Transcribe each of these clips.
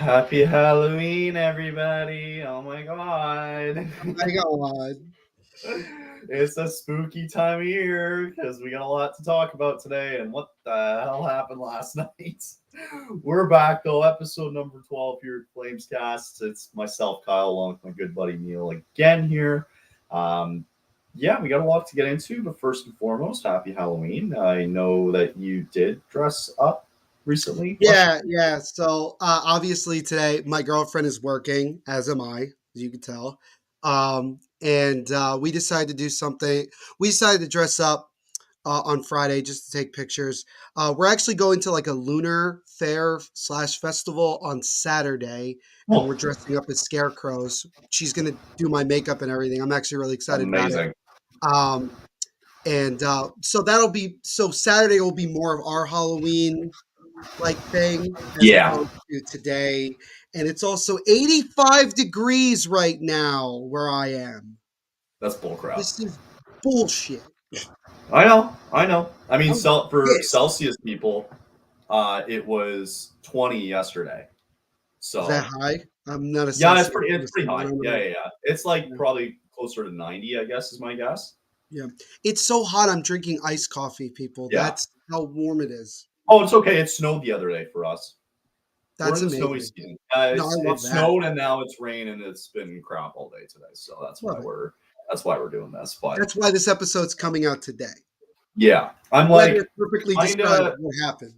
Happy Halloween, everybody. Oh my God. My God. It's a spooky time of year because we got a lot to talk about today. And what the hell happened last night? We're back, though, episode number 12 here at Flames Cast. It's myself, Kyle, along with my good buddy Neil again here. Yeah, we got a lot to get into, but first and foremost, happy Halloween. I know that you did dress up recently. Yeah. So obviously today my girlfriend is working, as am I, as you can tell. And we decided to do something. We decided to dress up on Friday just to take pictures. We're actually going to like a lunar fair slash festival on Saturday, and we're Oh, dressing up as scarecrows. She's gonna do my makeup and everything. I'm actually really excited about it. amazing. Um, and so Saturday will be more of our Halloween like thing as Yeah, opposed to today. And it's also 85 degrees right now where I am. that's bullcrap. This is bullshit. I know. I mean, I'm for pissed. Celsius people, it was 20 yesterday. Is that So high? I'm not a yeah, Celsius it's pretty person. I high. don't Yeah, know. yeah, yeah. It's like Yeah. probably closer to 90, I guess, is my guess. Yeah. It's so hot. I'm drinking iced coffee, people. Yeah. That's how warm it is. Oh, it's okay. It snowed the other day for us. We're That's in the snowy amazing. season. No, I It love that. snowed and now it's rain and it's been crap all day today. So Love it. that's why we're doing this. But That's why this episode's coming out today. yeah, The I'm weather like perfectly kind describes of what happened.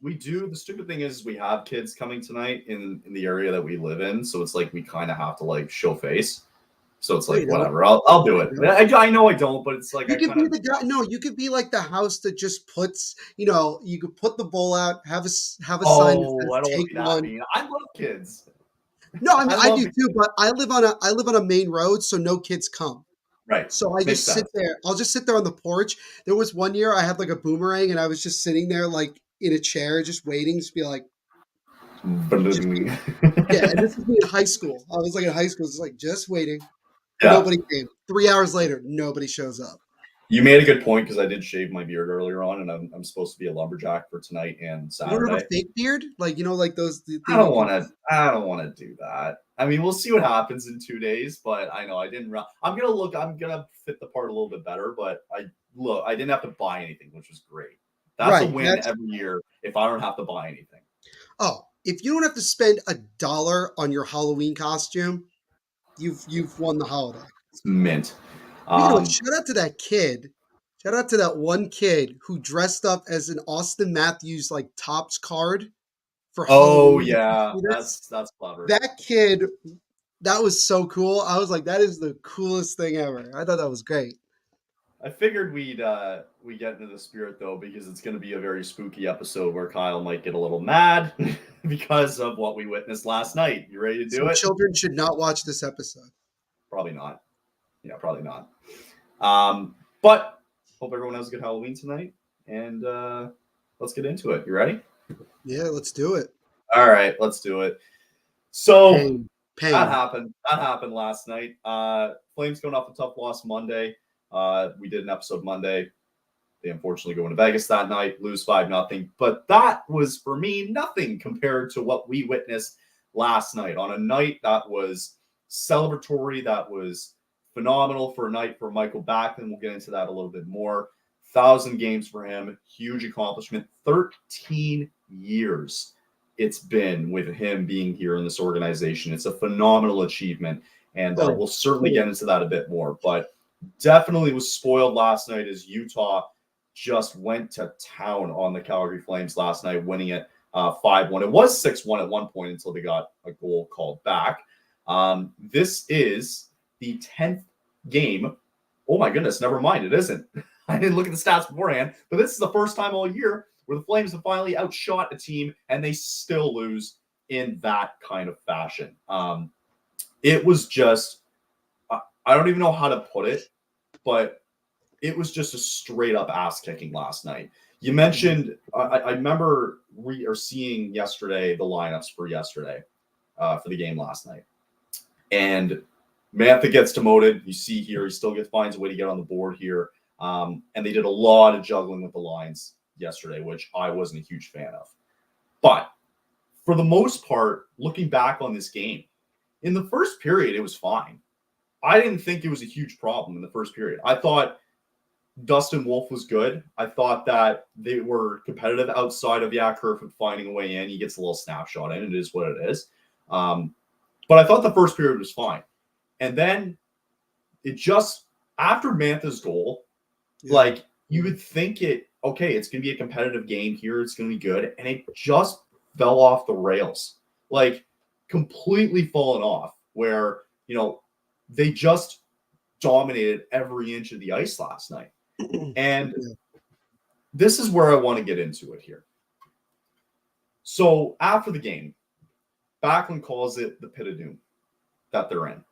we do. The stupid thing is we have kids coming tonight in the area that we live in, so it's like we kind of have to like show face. So it's No, like you don't. whatever, I'll do No, it. you don't. I know I don't, but it's like You I could kind be of the guy. No, you could be like the house that just puts. You could put the bowl out, have a sign that oh, says I don't want "Take to be that one." mean. I love kids. No, I mean I I love do too, but I live on a main road, so no kids come. right. So I Makes just sit sense. there. I'll just sit there on the porch. There was one year I had like a boomerang, and I was just sitting there like in a chair, just waiting, just be like, yeah. And this is me in high school. I was like in high school, just like just waiting. Yeah. Nobody came. 3 hours later, nobody shows up. You made a good point because I did shave my beard earlier on, and I'm supposed to be a lumberjack for tonight and You don't have a Saturday. fake beard, like like those the I thing you don't can. want to. I don't want to do that. I mean, we'll see what happens in 2 days, but I know I didn't. I'm gonna look. I'm gonna fit the part a little bit better, but I didn't have to buy anything, which was great. That's a Right. win That's every year if I don't have to buy anything. Oh, if you don't have to spend $1 on your Halloween costume, you've won the holiday. It's mint. Speaking of which, Um, shout out to that kid. Shout out to that one kid who dressed up as an Austin Matthews like Topps card for oh Halloween. Did you yeah, see this? that's clever. That kid, that was so cool. I was like, that is the coolest thing ever. I thought that was great. I figured we get into the spirit though because it's going to be a very spooky episode where Kyle might get a little mad because of what we witnessed last night. You ready to do So it? children should not watch this episode. Probably not. Yeah, probably not. But hope everyone has a good Halloween tonight, and let's get into it. You ready? Yeah, let's do it. All right, let's do it. So Pain. Pain. That happened last night. Flames going off a tough loss Monday. We did an episode Monday. They unfortunately go into Vegas that night, lose 5-0. But that was for me nothing compared to what we witnessed last night on a night that was celebratory, that was phenomenal for a night for Michael Backlund. We'll get into that a little bit more. 1,000 games for him, huge accomplishment. 13 years it's been with him being here in this organization. It's a phenomenal achievement, and Oh, we'll certainly get into that a bit more. But definitely was spoiled last night as Utah just went to town on the Calgary Flames last night, winning it 5-1. It was 6-1 at one point until they got a goal called back. This is the 10th game. Oh my goodness, never mind. It isn't. I didn't look at the stats beforehand, but this is the first time all year where the Flames have finally outshot a team and they still lose in that kind of fashion. It was just, I don't even know how to put it, but it was just a straight up ass kicking last night. You mentioned, I remember seeing yesterday the lineups for yesterday for the game last night. And Mantha gets demoted. You see here, he still finds a way to get on the board here. And they did a lot of juggling with the lines yesterday, which I wasn't a huge fan of. But for the most part, looking back on this game, in the first period, it was fine. I didn't think it was a huge problem in the first period. I thought Dustin Wolf was good. I thought that they were competitive outside of Kerfoot finding a way in. He gets a little snapshot in. It is what it is. But I thought the first period was fine. And then it just, after Mantha's goal, like you would think it's going to be a competitive game here. It's going to be good. And it just fell off the rails, like completely fallen off where, they just dominated every inch of the ice last night. And this is where I want to get into it here. So after the game, Backlund calls it the pit of doom that they're in.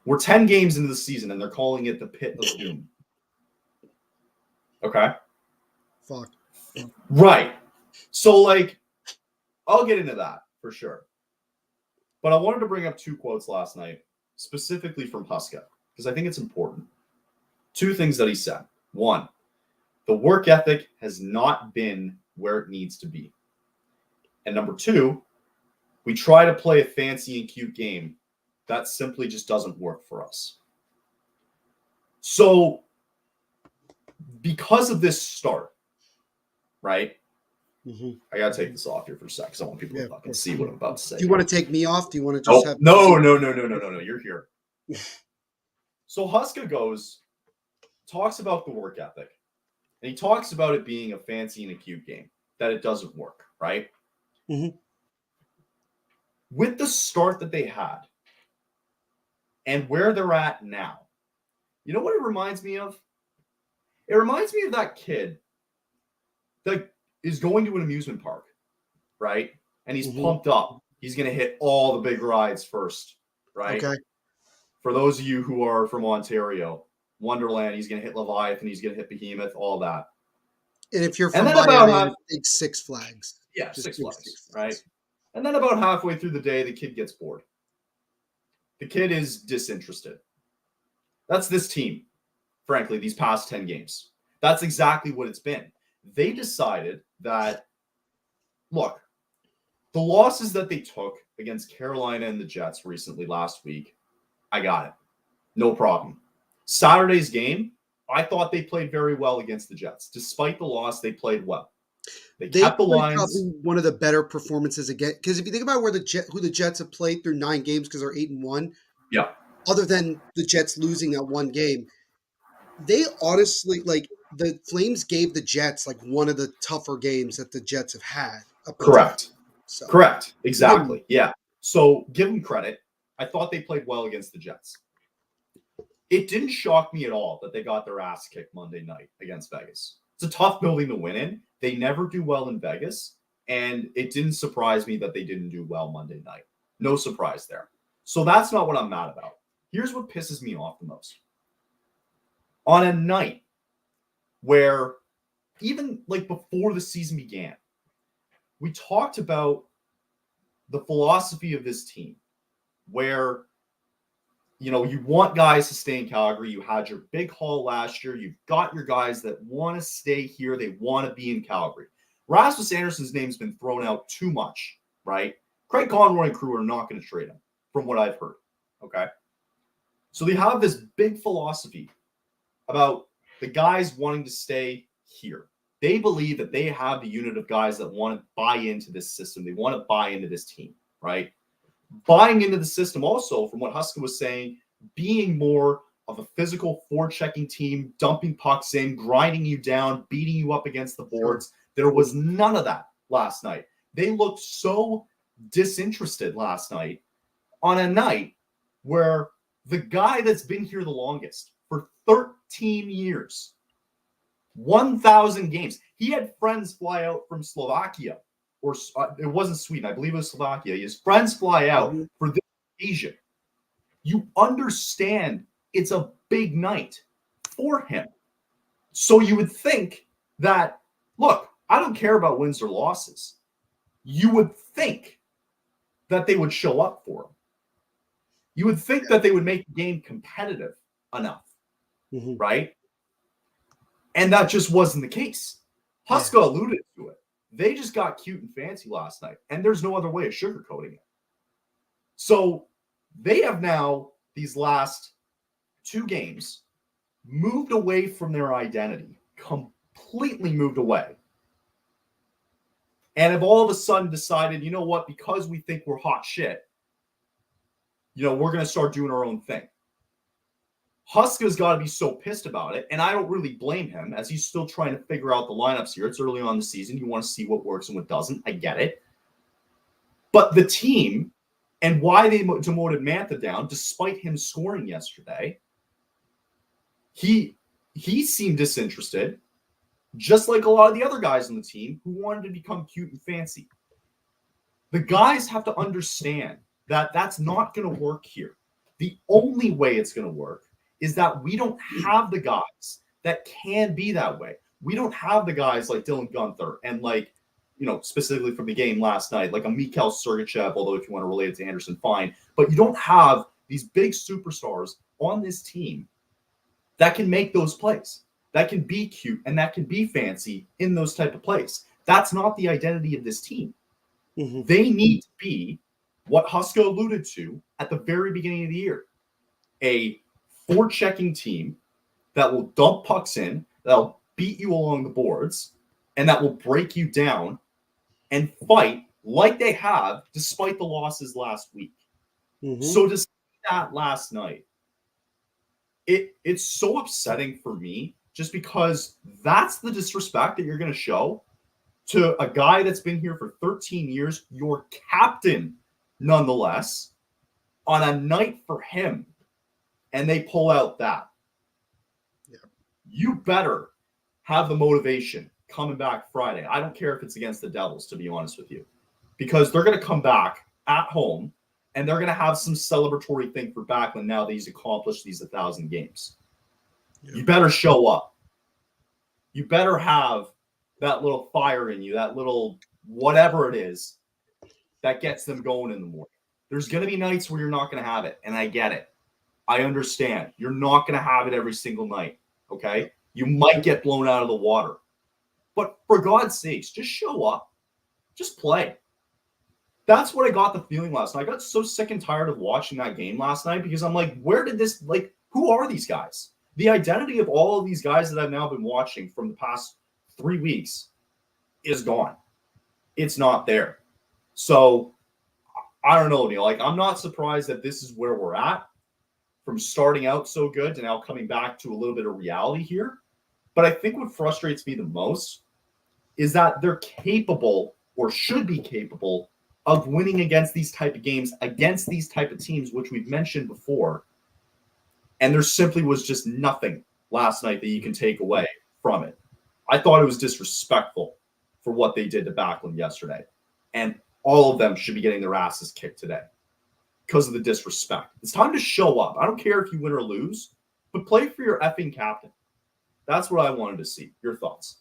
We're 10 games into the season and they're calling it the pit of doom. Okay. Fuck. Right. So I'll get into that for sure. But I wanted to bring up 2 quotes last night, specifically from Huska, because I think it's important. 2 things that he said. 1, the work ethic has not been where it needs to be. And number 2, we try to play a fancy and cute game. That simply just doesn't work for us. So, because of this start, right? Mm-hmm. I got to take this off here for a sec because I want people to fucking see what I'm about to say. Do you want to take me off? Do you want to just have... No. You're here. So Huska talks about the work ethic. And he talks about it being a fancy and a cute game, that it doesn't work, right? Mm-hmm. With the start that they had and where they're at now, you know what it reminds me of? It reminds me of that kid that is going to an amusement park, right? And he's pumped up. He's going to hit all the big rides first, right? Okay. For those of you who are from Ontario, Wonderland, he's going to hit Leviathan, he's going to hit Behemoth, all that. And if you're from Miami, big Six Flags. Yeah, Six Flags, right? And then about halfway through the day, the kid gets bored. The kid is disinterested. That's this team, frankly, these past 10 games. That's exactly what it's been. They decided that, look, the losses that they took against Carolina and the Jets recently last week, I got it. No problem. Saturday's game, I thought they played very well against the Jets. Despite the loss, they played well. They kept the lines. Probably one of the better performances again. Because if you think about who the Jets have played through 9 games, because they're 8-1. Yeah. Other than the Jets losing that one game, they honestly, the Flames gave the Jets one of the tougher games that the Jets have had. Correct. So. Correct. Exactly. Yeah. So give them credit. I thought they played well against the Jets. It didn't shock me at all that they got their ass kicked Monday night against Vegas. It's a tough building to win in. They never do well in Vegas. And it didn't surprise me that they didn't do well Monday night. No surprise there. So that's not what I'm mad about. Here's what pisses me off the most. On a night where even before the season began, we talked about the philosophy of this team where, you want guys to stay in Calgary. You had your big haul last year. You've got your guys that want to stay here. They want to be in Calgary. Rasmus Anderson's name's been thrown out too much, right? Craig Conroy and crew are not going to trade him, from what I've heard, okay? So they have this big philosophy about the guys wanting to stay here. They believe that they have the unit of guys that want to buy into this system. They want to buy into this team, right? Buying into the system also, from what Huska was saying, being more of a physical forechecking team, dumping pucks in, grinding you down, beating you up against the boards. There was none of that last night. They looked so disinterested last night on a night where the guy that's been here the longest for 13 years, 1,000 games, he had friends fly out from Slovakia. Or it wasn't Sweden. I believe it was Slovakia. His friends fly out for this occasion. You understand it's a big night for him. So you would think that, look, I don't care about wins or losses. You would think that they would show up for him. You would think that they would make the game competitive enough, right? And that just wasn't the case. Huska alluded to it. They just got cute and fancy last night, and there's no other way of sugarcoating it. So they have now, these last two games, moved away from their identity, completely moved away. And have all of a sudden decided, you know what, because we think we're hot shit, we're going to start doing our own thing. Huska's got to be so pissed about it, and I don't really blame him as he's still trying to figure out the lineups here. It's early on in the season. You want to see what works and what doesn't. I get it. But the team and why they demoted Mantha down, despite him scoring yesterday, he seemed disinterested, just like a lot of the other guys on the team who wanted to become cute and fancy. The guys have to understand that that's not going to work here. The only way it's going to work is that we don't have the guys that can be that way. We don't have the guys like Dylan Guenther and specifically from the game last night, like a Mikhail Sergachev, although if you want to relate it to Anderson, fine. But you don't have these big superstars on this team that can make those plays, that can be cute and that can be fancy in those type of plays. That's not the identity of this team. Mm-hmm. They need to be what Huska alluded to at the very beginning of the year, a forechecking team that will dump pucks in, that'll beat you along the boards, and that will break you down and fight like they have despite the losses last week. Mm-hmm. So to see that last night, it's so upsetting for me just because that's the disrespect that you're going to show to a guy that's been here for 13 years, your captain nonetheless, on a night for him, and they pull out that. Yeah. You better have the motivation coming back Friday. I don't care if it's against the Devils, to be honest with you, because they're going to come back at home and they're going to have some celebratory thing for Backlund now that he's accomplished these 1,000 games. Yeah. You better show up. You better have that little fire in you, that little whatever it is that gets them going in the morning. There's going to be nights where you're not going to have it, and I get it. I understand. You're not going to have it every single night, okay? You might get blown out of the water. But for God's sakes, just show up. Just play. That's what I got the feeling last night. I got so sick and tired of watching that game last night because I'm like, who are these guys? The identity of all of these guys that I've now been watching from the past 3 weeks is gone. It's not there. So, I don't know, Neil. I'm not surprised that this is where we're at from starting out so good to now coming back to a little bit of reality here. But I think what frustrates me the most is that they're capable or should be capable of winning against these type of games, against these type of teams, which we've mentioned before. And there simply was just nothing last night that you can take away from it. I thought it was disrespectful for what they did to Backlund yesterday. And all of them should be getting their asses kicked today because of the disrespect. It's time to show up. I don't care if you win or lose, but play for your effing captain. That's what I wanted to see. Your thoughts?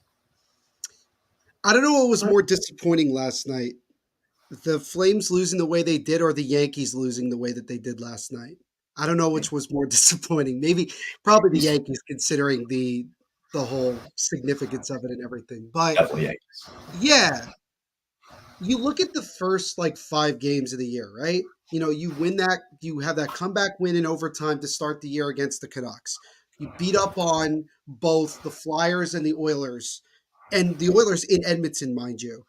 I don't know what was more disappointing last night. The Flames losing the way they did or the Yankees losing the way that they did last night. I don't know which was more disappointing. Probably the Yankees, considering the whole significance of it and everything. But definitely Yankees. Yeah. You look at the first 5 games of the year, right? You win that, you have that comeback win in overtime to start the year against the Canucks. You beat up on both the Flyers and the Oilers in Edmonton, mind you.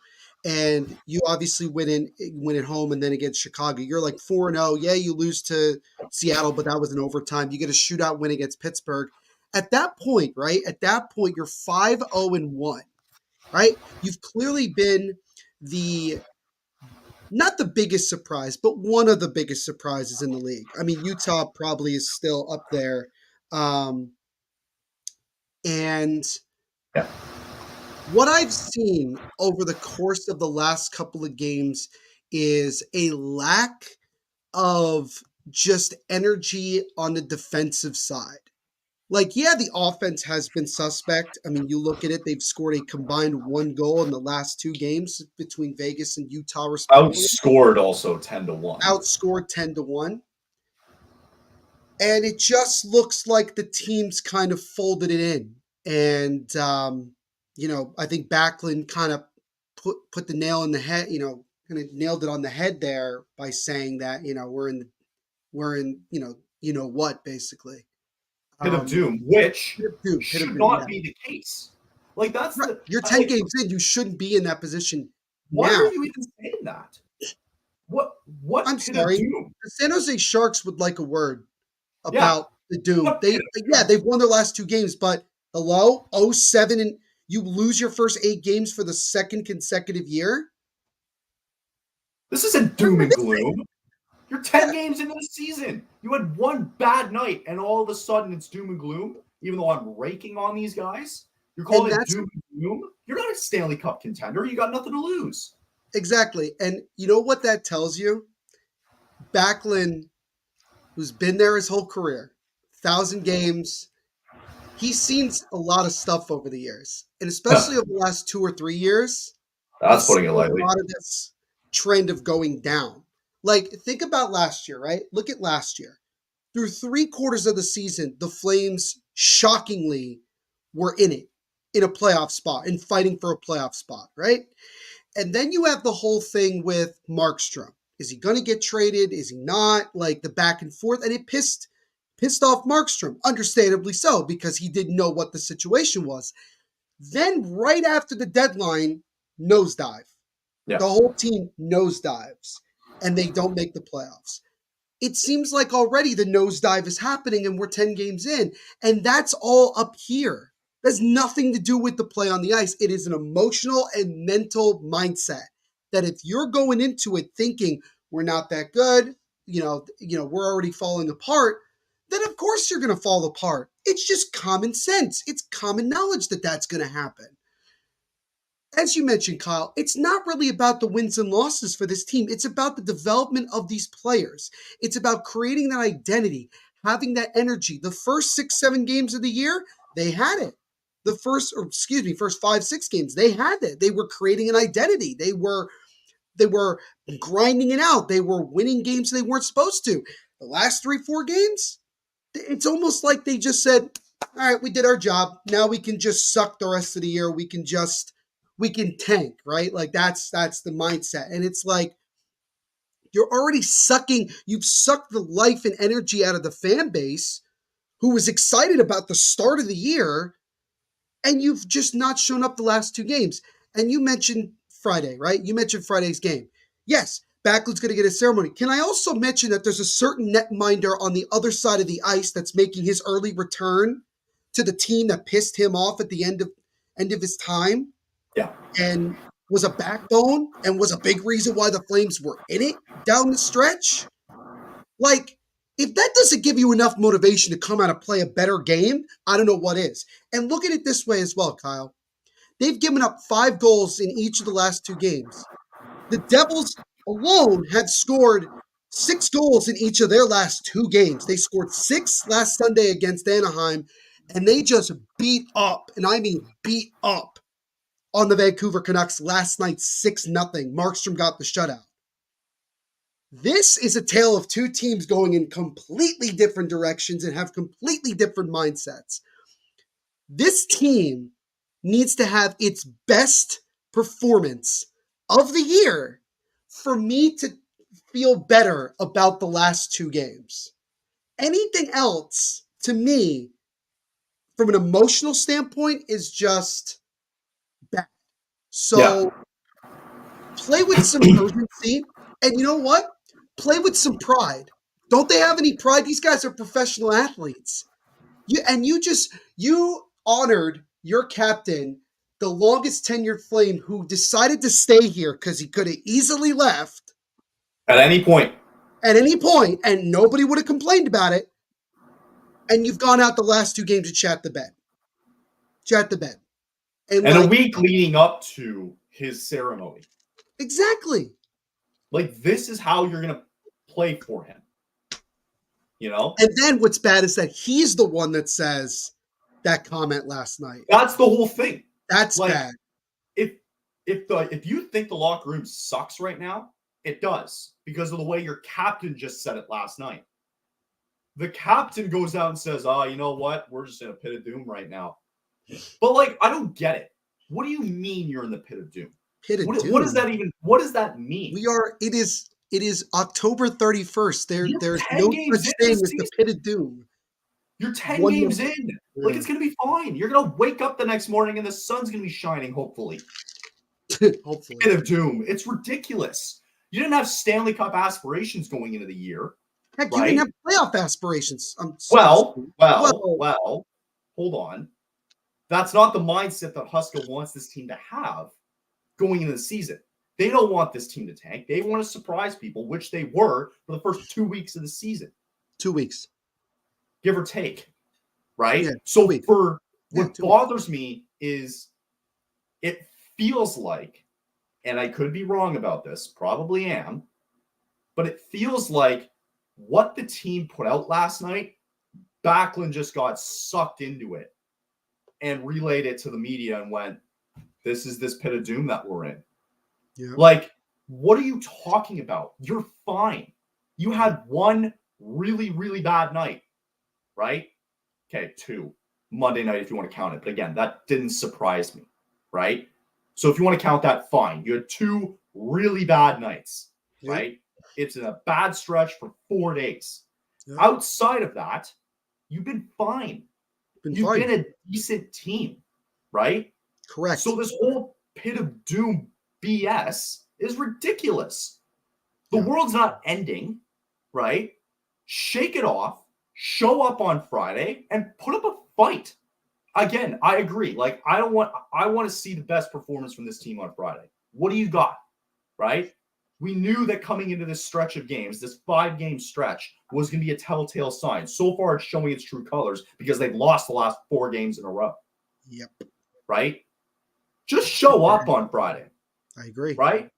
And you obviously win at home and then against Chicago. You're 4-0. Yeah, you lose to Seattle, but that was an overtime. You get a shootout win against Pittsburgh. At that point, right? At that point, you're 5-0-1, right? You've clearly been not the biggest surprise, but one of the biggest surprises in the league. I mean, Utah probably is still up there. And yeah. What I've seen over the course of the last couple of games is a lack of just energy on the defensive side. The offense has been suspect. I mean, you look at it, they've scored a combined 1 goal in the last 2 games between Vegas and Utah, respectively. Outscored also 10-1. Outscored 10-1. And it just looks like the team's kind of folded it in. And, I think Backlund kind of put the nail in the head, kind of nailed it on the head there by saying that, we're in, what basically. Pit of doom, which Pit of should doom, not yeah. be the case. Like that's Right. the You're I, 10 like. games in. You shouldn't be in that position Why now. are you even saying that? What I'm pit of sorry. doom? The San Jose Sharks would like a word Yeah, about the doom. what pit of doom? They've won their last 2 games, but hello, 0-7, and you lose your first 8 games for the second consecutive year. This isn't What are doom we and missing? gloom. You're 10 games into the season. You had one bad night, and all of a sudden it's doom and gloom. Even though I'm raking on these guys, you're And calling it that's doom and gloom. You're not a Stanley Cup contender. You got nothing to lose. exactly. And you know what that tells you? Backlund, who's been there his whole career, 1,000 games, he's seen a lot of stuff over the years. And especially over the last 2 or 3 years, That's he's putting seen it a lightly. lot of this trend of going down. Like, think about last year, right? Look at last year. Through 3 quarters of the season, the Flames shockingly were in a playoff spot, and fighting for a playoff spot, right? And then you have the whole thing with Markstrom. Is he going to get traded? Is he not? Like the back and forth, and it pissed off Markstrom, understandably so, because he didn't know what the situation was. Then right after the deadline, nosedive. Yeah. The whole team nosedives, and they don't make the playoffs. It seems like already the nosedive is happening and we're 10 games in. And that's all up here. That's nothing to do with the play on the ice. It is an emotional and mental mindset that if you're going into it thinking we're not that good, we're already falling apart, then of course you're going to fall apart. It's just common sense. It's common knowledge that that's going to happen. As you mentioned, Kyle, it's not really about the wins and losses for this team. It's about the development of these players. It's about creating that identity, having that energy. The first 6, 7 games of the year, they had it. First 5, 6 games, they had it. They were creating an identity. They were grinding it out. They were winning games they weren't supposed to. The last 3, 4 games, it's almost like they just said, all right, we did our job. Now we can just suck the rest of the year. We can tank, right? Like that's the mindset. And it's like you're already you've sucked the life and energy out of the fan base who was excited about the start of the year, and you've just not shown up the last 2 games. And you mentioned Friday, right? You mentioned Friday's game. Yes, Backlund's going to get a ceremony. Can I also mention that there's a certain netminder on the other side of the ice that's making his early return to the team that pissed him off at the end of his time Yeah. and was a backbone and was a big reason why the Flames were in it down the stretch? Like, if that doesn't give you enough motivation to come out and play a better game, I don't know what is. And look at it this way as well, Kyle. They've given up 5 goals in each of the last 2 games. The Devils alone had scored 6 goals in each of their last 2 games. They scored 6 last Sunday against Anaheim, and they just beat up, and I mean beat up, on the Vancouver Canucks last night 6-0. Markstrom got the shutout. This is a tale of 2 teams going in completely different directions and have completely different mindsets. This team needs to have its best performance of the year for me to feel better about the last 2 games. Anything else, to me, from an emotional standpoint, is just bad. Yeah. So play with some urgency. And you know what? Play with some pride. Don't they have any pride? These guys are professional athletes. You honored your captain, the longest tenured Flame, who decided to stay here because he could have easily left At any point. at any point, and nobody would have complained about it. And you've gone out the last 2 games and chat the bed, and And a like week leading up to his ceremony. exactly. Like, this is how you're going to play for him. You know? And then what's bad is that he's the one that says that comment last night. That's the whole thing. That's Like, bad. if you think the locker room sucks right now, it does, because of the way your captain just said it last night. The captain goes out and says, you know what? We're just in a pit of doom right now. But, like, I don't get it. What do you mean you're in the pit of doom? Pit of What does doom. that even? What does that mean? It is October 31st. You're There's 10 no games such into the thing as the season. pit of doom. You're 10 One games more. in. Like, Yeah. it's going to be fine. You're going to wake up the next morning and the sun's going to be shining, hopefully. Hopefully. Pit of doom. It's ridiculous. You didn't have Stanley Cup aspirations going into the year, Heck, you didn't right? have playoff aspirations. Well, well, Well, well, hold on. That's not the mindset that Huska wants this team to have going into the season. They don't want this team to tank. They want to surprise people, which they were for the first 2 weeks of the season, 2 weeks. give or take, Yeah, right? 2 So weeks. for Yeah, what 2 weeks. bothers me is it feels like, and I could be wrong about this, probably am, but it feels like what the team put out last night, Backlund just got sucked into it and relayed it to the media and went, this is this pit of doom that we're in. Yeah. Like, what are you talking about? You're fine. You had one really, really bad night, right? Okay, two. Monday night, if you want to count it. But again, that didn't surprise me, right? So if you want to count that, fine. You had two really bad nights, Yep. right? It's in a bad stretch for 4 days. Yep. Outside of that, you've been fine. You've been a decent team, right? Correct. So this whole pit of doom BS is ridiculous. The Yeah. world's not ending, right? Shake it off, show up on Friday, and put up a fight. Again, I agree. Like, I want to see the best performance from this team on Friday. What do you got? Right? We knew that coming into this stretch of games, this 5-game stretch, was going to be a telltale sign. So far, it's showing its true colors because they've lost the last 4 games in a row. Yep. Right? Just show up on Friday. I agree. Right?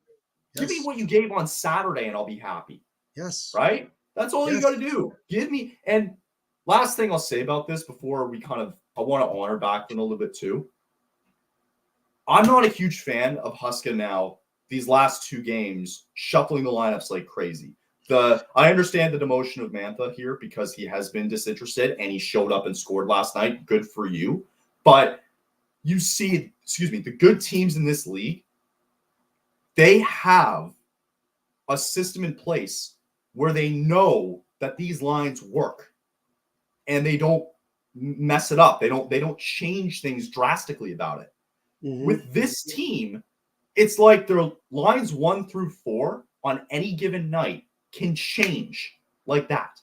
Yes. Give me what you gave on Saturday and I'll be happy. Yes. Right? That's all you Yes. got to do. Give me. And last thing I'll say about this before we I want to honor Backlund a little bit too. I'm not a huge fan of Huska now, these last 2 games, shuffling the lineups like crazy. I understand the demotion of Mantha here because he has been disinterested and he showed up and scored last night. Good for you. But you see, the good teams in this league, they have a system in place where they know that these lines work and they don't mess it up. They don't change things drastically about it. Mm-hmm. With this team, it's like their lines 1 through 4 on any given night can change like that.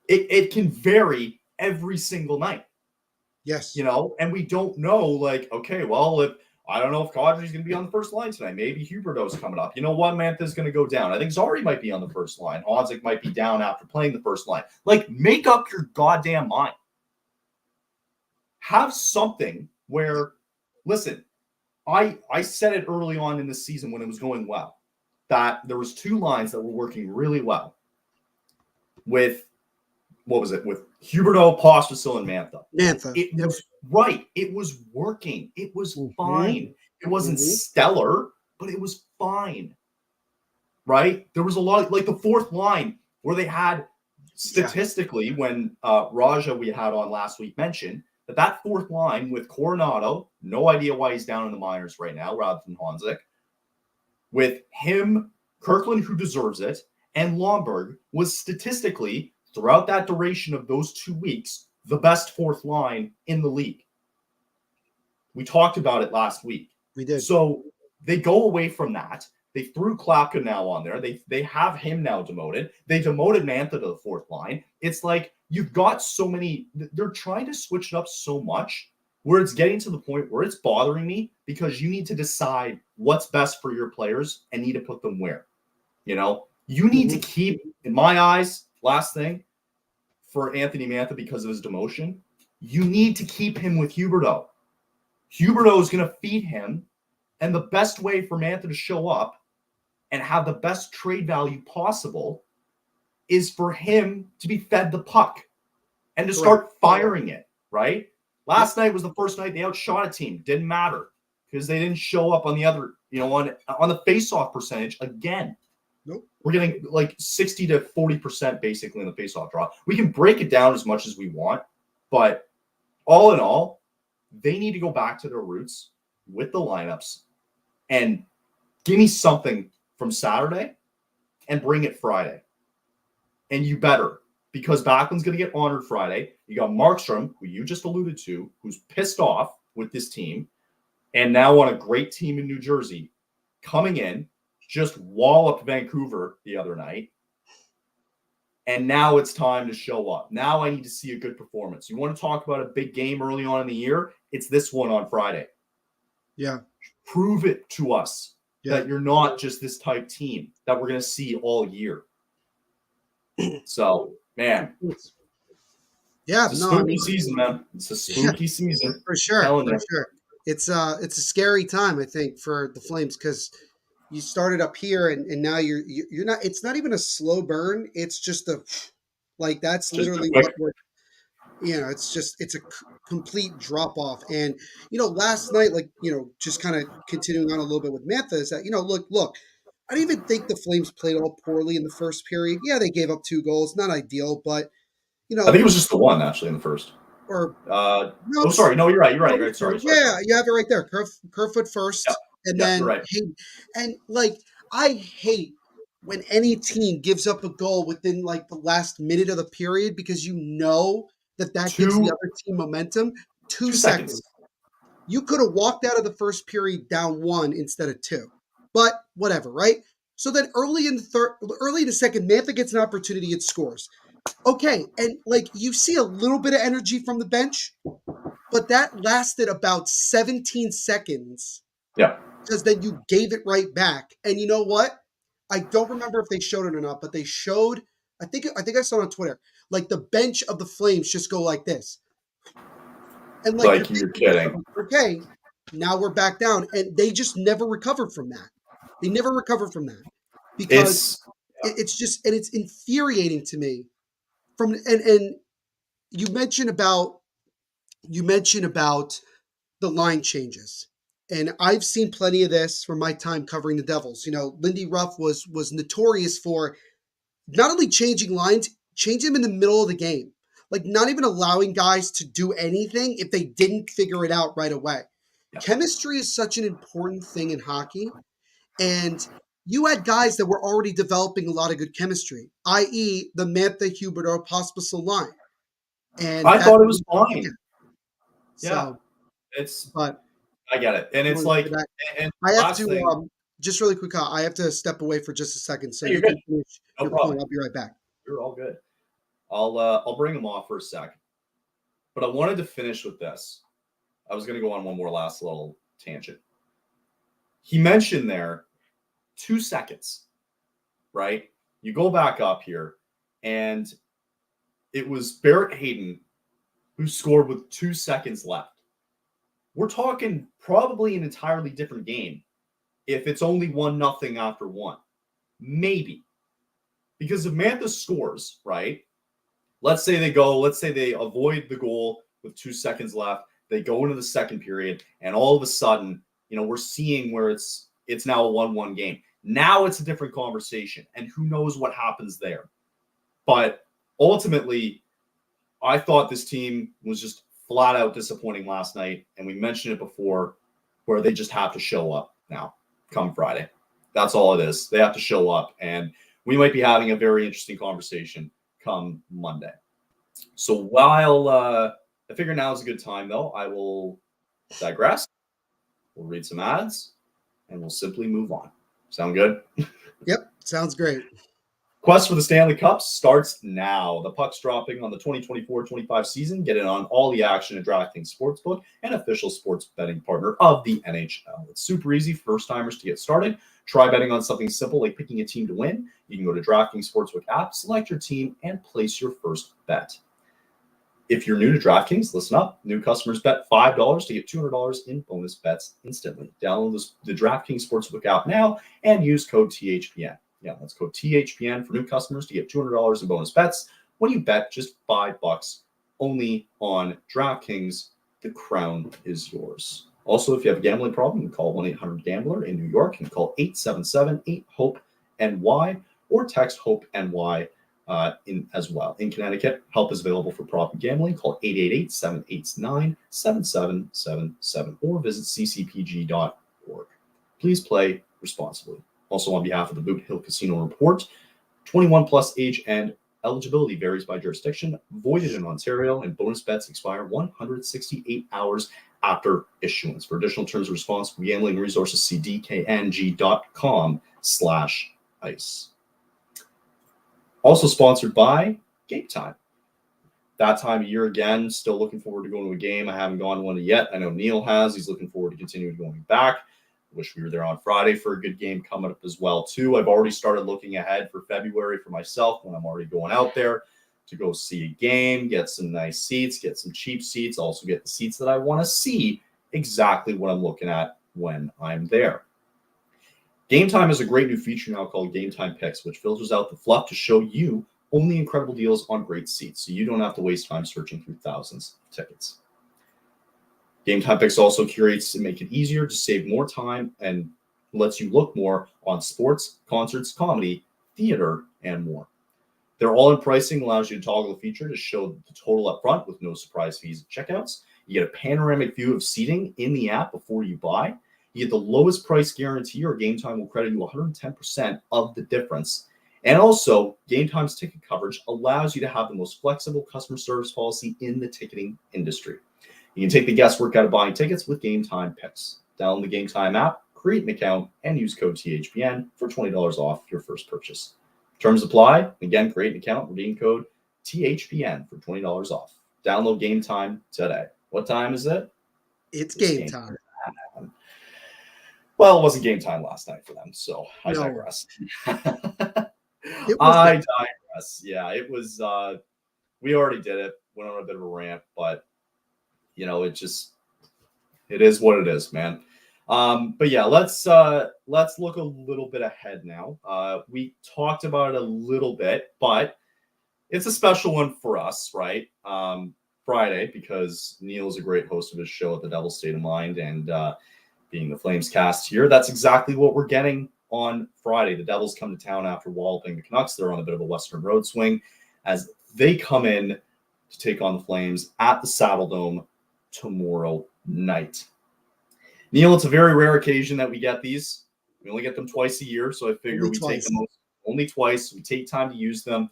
It can vary every single night. Yes. You know, and we don't know, like, okay, well, if I don't know if Kadri's going to be on the first line tonight. Maybe Huberdeau's coming up. You know what? Mantha's going to go down. I think Zari might be on the first line. Honzik might be down after playing the first line. Like, make up your goddamn mind. Have something where, listen, I said it early on in the season when it was going well, that there was 2 lines that were working really well with, what was it? With Huberdeau, Pospisil, and Mantha. It was right. It was working. It was fine. It wasn't stellar, but it was fine. Right? There was a lot, like the 4th line where they had statistically, when Raja we had on last week mentioned that 4th line with Coronado, no idea why he's down in the minors right now rather than Honzik, with him, Kirkland, who deserves it, and Lomberg was statistically, throughout that duration of those 2 weeks, the best 4th line in the league. We talked about it last week. We did. So they go away from that. They threw Klapka now on there. They have him now demoted. They demoted Mantha to the 4th line. It's like you've got so many. They're trying to switch it up so much where it's getting to the point where it's bothering me because you need to decide what's best for your players and need to put them where. You know, you need to keep, in my eyes, last thing, for Anthony Mantha because of his demotion, you need to keep him with Huberdeau. Huberdeau is going to feed him, and the best way for Mantha to show up and have the best trade value possible is for him to be fed the puck and to start firing it, right? Last night was the first night they outshot a team. Didn't matter because they didn't show up on the other, on the face-off percentage again. Nope. We're getting like 60 to 40% basically in the face-off draw. We can break it down as much as we want, but all in all, they need to go back to their roots. with the lineups and give me something from Saturday and bring it Friday. And you better, because Backlund's going to get honored Friday. You got Markstrom, who you just alluded to, who's pissed off with this team, and now on a great team in New Jersey, coming in, just walloped Vancouver the other night. And now it's time to show up. Now I need to see a good performance. You want to talk about a big game early on in the year? It's this one on Friday. Yeah. Prove it to us that you're not just this type team that we're going to see all year. So, man. Yeah, it's a spooky season, man. It's a spooky season. For sure. Sure. It's a scary time, I think, for the Flames, because you started up here and now you're not. It's not even a slow burn. It's just that's literally what we're. It's a complete drop off. And last night, just kind of continuing on a little bit with Mantha, is that look. I don't even think the Flames played all poorly in the first period. Yeah, they gave up 2 goals, not ideal, but I think it was just the one actually in the first. Or sorry, no, you're right. Sorry. Yeah, you have it right there. Kerfoot first, and then right. And I hate when any team gives up a goal within the last minute of the period, because that gives the other team momentum. 2 seconds. You could have walked out of the first period down 1 instead of 2, but whatever, right? So then early in the second, Mantha gets an opportunity, it scores. Okay, and you see a little bit of energy from the bench, but that lasted about 17 seconds. Yeah. Because then you gave it right back. And you know what? I don't remember if they showed it or not, but they showed, I think I saw it on Twitter, the bench of the Flames just go like this. And you're kidding. Okay, now we're back down. And they just never recovered from that. They never recovered from that. Because it's infuriating to me. And you mentioned about the line changes, and I've seen plenty of this from my time covering the Devils. Lindy Ruff was notorious for not only changing lines, changing them in the middle of the game, not even allowing guys to do anything if they didn't figure it out right away. Yeah. Chemistry is such an important thing in hockey, and you had guys that were already developing a lot of good chemistry, i.e. the Mantha, Hubert, or Pospisil line. And I thought it was fine. Yeah. But I get it. And it's and I have to just really quick, I have to step away for just a second. So you can finish your point. I'll be right back. You're all good. I'll bring them off for a sec. But I wanted to finish with this. I was going to go on one more last little tangent. He mentioned there 2 seconds, right? You go back up here, and it was Barrett Hayton who scored with 2 seconds left. We're talking probably an entirely different game if it's only 1-0 after 1. Maybe. Because if Mantha scores, right? Let's say they avoid the goal with 2 seconds left. They go into the second period, and all of a sudden, we're seeing where it's now a 1-1 game. Now it's a different conversation, and who knows what happens there. But ultimately, I thought this team was just flat out disappointing last night, and we mentioned it before, where they just have to show up now, come Friday. That's all it is. They have to show up, and we might be having a very interesting conversation come Monday. So while I figure now is a good time, though, I will digress. We'll read some ads, and we'll simply move on. Sound good? Yep, sounds great. Quest for the Stanley Cup starts now. The puck's dropping on the 2024-25 season. Get in on all the action at DraftKings Sportsbook, an official sports betting partner of the NHL. It's super easy for first-timers to get started. Try betting on something simple like picking a team to win. You can go to DraftKings Sportsbook app, select your team, and place your first bet. If you're new to DraftKings, listen up. New customers bet $5 to get $200 in bonus bets instantly. Download the DraftKings Sportsbook app now and use code THPN. Yeah, that's code THPN for new customers to get $200 in bonus bets when you bet just $5 only on DraftKings. The crown is yours. Also, if you have a gambling problem, you can call 1-800-GAMBLER in New York and call 877-8-HOPE-NY or text HOPE-NY in as well. In Connecticut, help is available for problem gambling. Call 888-789-7777 or visit ccpg.org. Please play responsibly. Also, on behalf of the Boot Hill Casino Report, 21 plus age and eligibility varies by jurisdiction, voided in Ontario, and bonus bets expire 168 hours after issuance. For additional terms of responsible gambling resources, see dkng.com/ice. Also sponsored by Game Time. That time of year again, still looking forward to going to a game. I haven't gone to one yet. I know Neil has. He's looking forward to continuing going back. Wish we were there on Friday for a good game coming up as well, too. I've already started looking ahead for February for myself when I'm already going out there to go see a game, get some nice seats, get some cheap seats, also get the seats that I want to see exactly what I'm looking at when I'm there. Game Time is a great new feature now called Game Time Picks, which filters out the fluff to show you only incredible deals on great seats, so you don't have to waste time searching through thousands of tickets. Game Time Picks also curates to make it easier to save more time and lets you look more on sports, concerts, comedy, theater, and more. Their all-in pricing allows you to toggle the feature to show the total up front with no surprise fees at checkouts. You get a panoramic view of seating in the app before you buy. You get the lowest price guarantee, or Game Time will credit you 110% of the difference. And also, Game Time's ticket coverage allows you to have the most flexible customer service policy in the ticketing industry. You can take the guesswork out of buying tickets with Game Time Picks. Download the Game Time app, create an account, and use code THPN for $20 off your first purchase. Terms apply. Again, create an account, redeem code THPN for $20 off. Download Game Time today. What time is it? It's game time. Well, it wasn't game time last night for them, so I digress. I digress. Yeah, it was. We already did it. Went on a bit of a rant, but you know, it is what it is, man. But yeah, let's look a little bit ahead now. We talked about it a little bit, but it's a special one for us, right? Friday, because Neil's a great host of his show at the Devil's State of Mind, and being the Flames cast here, that's exactly what we're getting on Friday. The Devils come to town after walloping the Canucks. They're on a bit of a Western road swing as they come in to take on the Flames at the Saddle Dome tomorrow night. Neil, it's a very rare occasion that we get these. We only get them twice a year, so I figure we take them only twice. We take time to use them.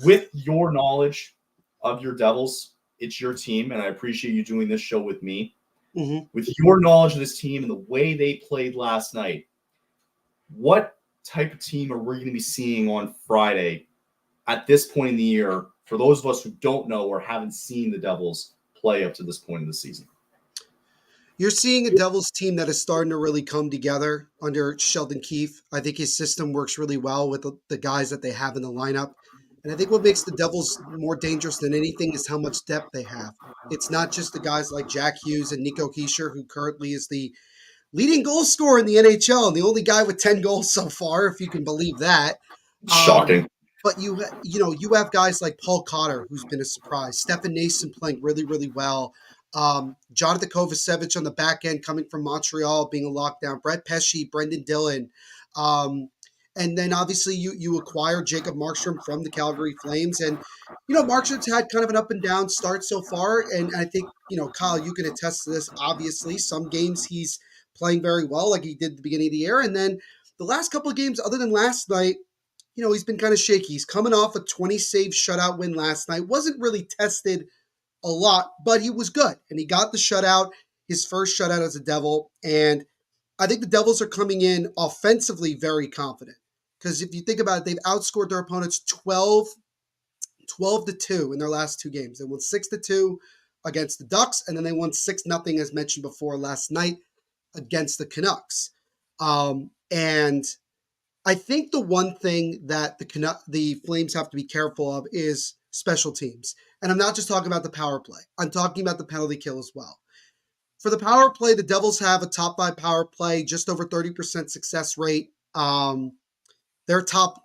With your knowledge of your Devils, it's your team, and I appreciate you doing this show with me. Mm-hmm. With your knowledge of this team and the way they played last night, what type of team are we going to be seeing on Friday at this point in the year for those of us who don't know or haven't seen the Devils play up to this point in the season? You're seeing a Devils team that is starting to really come together under Sheldon Keefe. I think his system works really well with the guys that they have in the lineup. And I think what makes the Devils more dangerous than anything is how much depth they have. It's not just the guys like Jack Hughes and Nico Hischier, who currently is the leading goal scorer in the NHL and the only guy with 10 goals so far, if you can believe that. Shocking. But you have guys like Paul Cotter, who's been a surprise. Stefan Nason playing really, really well. Jonathan Kovacevic on the back end coming from Montreal, being a lockdown. Brett Pesce, Brendan Dillon. And then obviously you acquire Jacob Markstrom from the Calgary Flames. And, Markstrom's had kind of an up and down start so far. And I think, Kyle, you can attest to this, obviously. Some games he's playing very well, like he did at the beginning of the year. And then the last couple of games, other than last night, he's been kind of shaky. He's coming off a 20-save shutout win last night. Wasn't really tested a lot, but he was good. And he got the shutout, his first shutout as a Devil. And I think the Devils are coming in offensively very confident. Because if you think about it, they've outscored their opponents 12-2 in their last two games. They won 6-2 against the Ducks, and then they won 6-0, as mentioned before, last night against the Canucks. And I think the one thing that the Flames have to be careful of is special teams. And I'm not just talking about the power play. I'm talking about the penalty kill as well. For the power play, the Devils have a top 5 power play, just over 30% success rate. Their top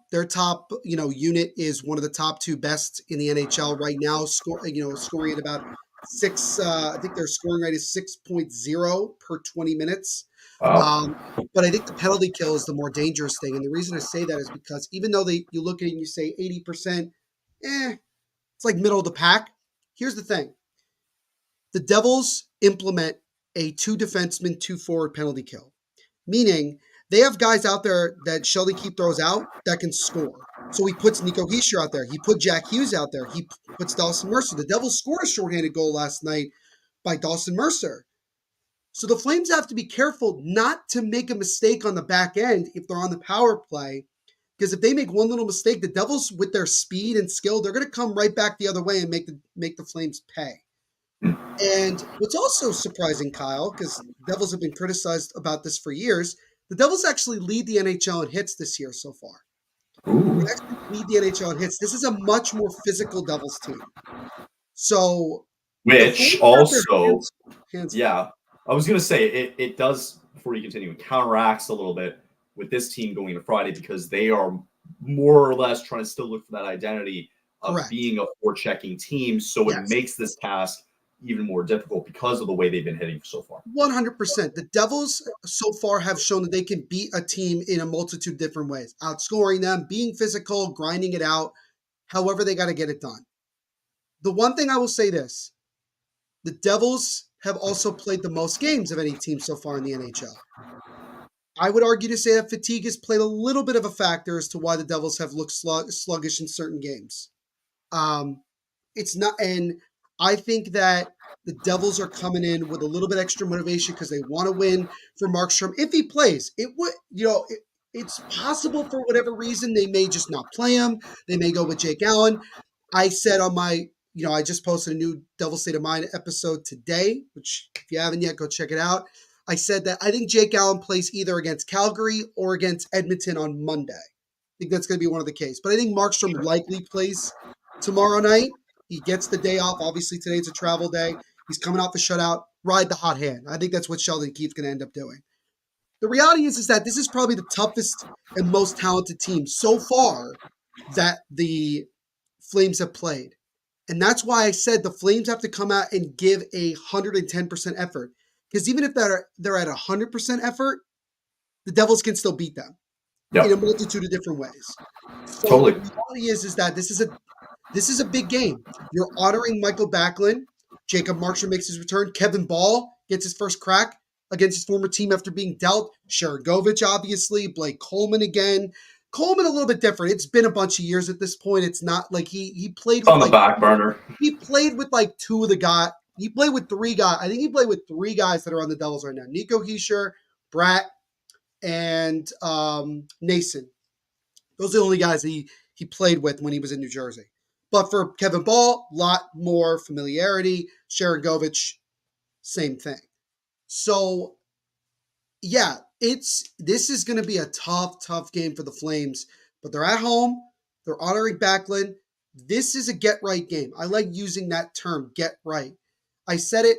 unit is one of the top 2 best in the NHL right now, scoring at about 6. I think their scoring rate is 6.0 per 20 minutes. Wow. But I think the penalty kill is the more dangerous thing. And the reason I say that is because even though you look at it and you say 80% it's like middle of the pack. Here's the thing. The Devils implement a 2 defenseman, 2 forward penalty kill, meaning they have guys out there that Sheldon Keefe throws out that can score. So he puts Nico Hischier out there. He put Jack Hughes out there. He puts Dawson Mercer. The Devils scored a shorthanded goal last night by Dawson Mercer. So the Flames have to be careful not to make a mistake on the back end if they're on the power play. Because if they make one little mistake, the Devils, with their speed and skill, they're going to come right back the other way and make the Flames pay. And what's also surprising, Kyle, because Devils have been criticized about this for years, the Devils actually lead the NHL in hits this year so far. They Ooh. actually lead the NHL in hits. This is a much more physical Devils team. So the Which Flames have their also, hands full. yeah, I was going to say it does, before you continue, it counteracts a little bit with this team going to Friday because they are more or less trying to still look for that identity of Correct. being a forechecking team. So it Yes. makes this task even more difficult because of the way they've been hitting so far. 100%. The Devils so far have shown that they can beat a team in a multitude of different ways, outscoring them, being physical, grinding it out, however they got to get it done. The one thing I will say this, the Devils have also played the most games of any team so far in the NHL. I would argue to say that fatigue has played a little bit of a factor as to why the Devils have looked sluggish in certain games. Um, it's not, and I think that the Devils are coming in with a little bit extra motivation because they want to win for Markstrom. If he plays, it would, it's possible for whatever reason they may just not play him. They may go with Jake Allen. I said on my, I just posted a new Devil State of Mind episode today, which if you haven't yet, go check it out. I said that I think Jake Allen plays either against Calgary or against Edmonton on Monday. I think that's going to be one of the case. But I think Markstrom likely plays tomorrow night. He gets the day off. Obviously, today's a travel day. He's coming off a shutout. Ride the hot hand. I think that's what Sheldon Keefe's going to end up doing. The reality is that this is probably the toughest and most talented team so far that the Flames have played. And that's why I said the Flames have to come out and give 110% effort. Because even if they're at 100% effort, the Devils can still beat them in a Yep, multitude of different ways. So the totally. reality is that this is a big game. You're honoring Michael Backlund. Jacob Markstrom makes his return. Kevin Ball gets his first crack against his former team after being dealt. Sharangovich, obviously. Blake Coleman again. Coleman a little bit different. It's been a bunch of years at this point. It's not like he played It's with on the back burner. he played with like two of the guys. He played with 3 guys. I think he played with 3 guys that are on the Devils right now. Nico Hischier, Bratt, and Nason. Those are the only guys he played with when he was in New Jersey. But for Kevin Ball, a lot more familiarity. Sharangovich, same thing. So yeah, this is going to be a tough game for the Flames. But they're at home. They're honoring Backlund. This is a get right game. I like using that term, get right. I said it.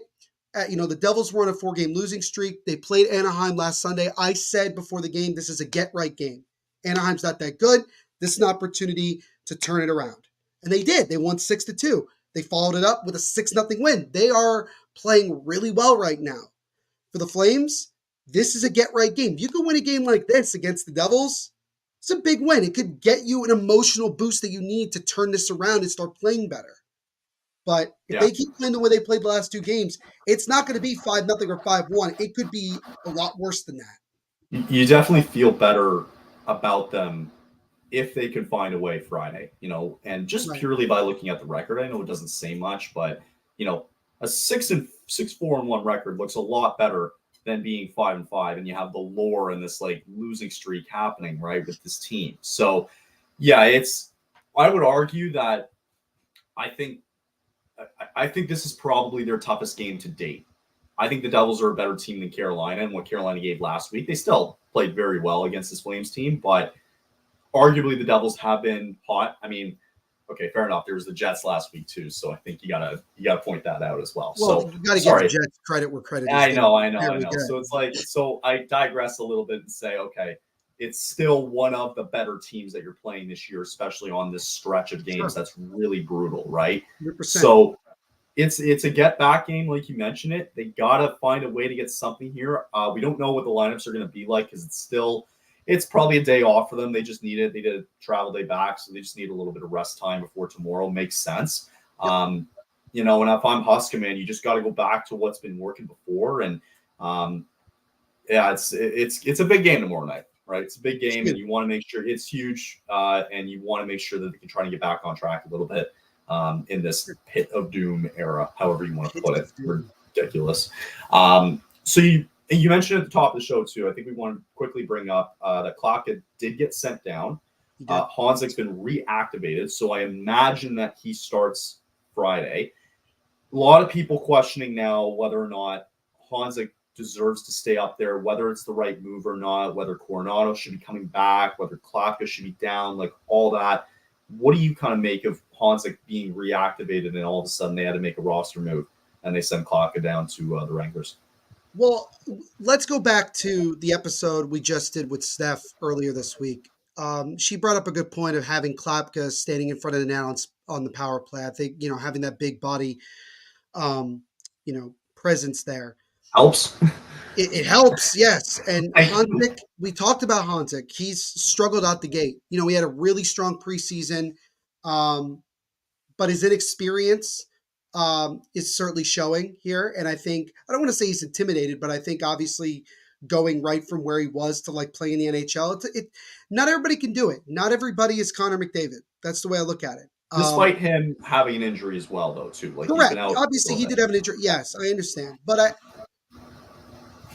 The Devils were on a 4-game losing streak. They played Anaheim last Sunday. I said before the game, this is a get right game. Anaheim's not that good. This is an opportunity to turn it around. And they did. They won 6-2. They followed it up with a 6-0 win. They are playing really well right now. For the Flames, this is a get right game. You can win a game like this against the Devils. It's a big win. It could get you an emotional boost that you need to turn this around and start playing better. But if Yeah. they keep playing the way they played the last 2 games, it's not going to be 5-0 or 5-1. It could be a lot worse than that. You definitely feel better about them if they can find a way Friday, and just Right. purely by looking at the record. I know it doesn't say much, but a 6-4-1 record looks a lot better than being 5-5, and you have the lore and this like losing streak happening right with this team. So yeah, I would argue that I think I think this is probably their toughest game to date. I think the Devils are a better team than Carolina, and what Carolina gave last week, they still played very well against this Flames team, but arguably the Devils have been hot. I mean, okay, fair enough. There was the Jets last week too, so I think you gotta point that out as well. Well, So you got to give the sorry. Jets credit where credit is I due. know. Fairly good. So it's like, so I digress a little bit and say, okay, it's still one of the better teams that you're playing this year, especially on this stretch of games Sure. that's really brutal, right? 100%. So it's a get back game, like you mentioned it. They gotta find a way to get something here. We don't know what the lineups are going to be like because it's probably a day off for them. They just need it. They did a travel day back, so they just need a little bit of rest time before tomorrow. Makes sense. Yep. You know, and if I'm Husker, man, you just got to go back to what's been working before. And yeah, it's a big game tomorrow night, right? It's a big game, and you want to make sure it's huge, and you want to make sure that they can try to get back on track a little bit in this pit of doom era, however you want to put it. Ridiculous. So you mentioned at the top of the show too. I think we want to quickly bring up that Klopka did get sent down. Honzek's been reactivated, so I imagine that he starts Friday. A lot of people questioning now whether or not Honzek deserves to stay up there, whether it's the right move or not, whether Coronado should be coming back, whether Klopka should be down, like all that. What do you kind of make of Honzek being reactivated and all of a sudden they had to make a roster move and they send Klopka down to the Wranglers? Well, let's go back to the episode we just did with Steph earlier this week. She brought up a good point of having Klopka standing in front of the net on the power play. I think, having that big body, presence there helps. It helps, yes. And Honzek, we talked about Honzek. He's struggled out the gate. He had a really strong preseason, but his inexperience is certainly showing here. And I don't want to say he's intimidated, but I think obviously going right from where he was to like playing in the NHL, not everybody can do it. Not everybody is Connor McDavid. That's the way I look at it. Despite him having an injury as well, though, too. Like, correct. He's been out obviously, he did have an injury. Yes, I understand. But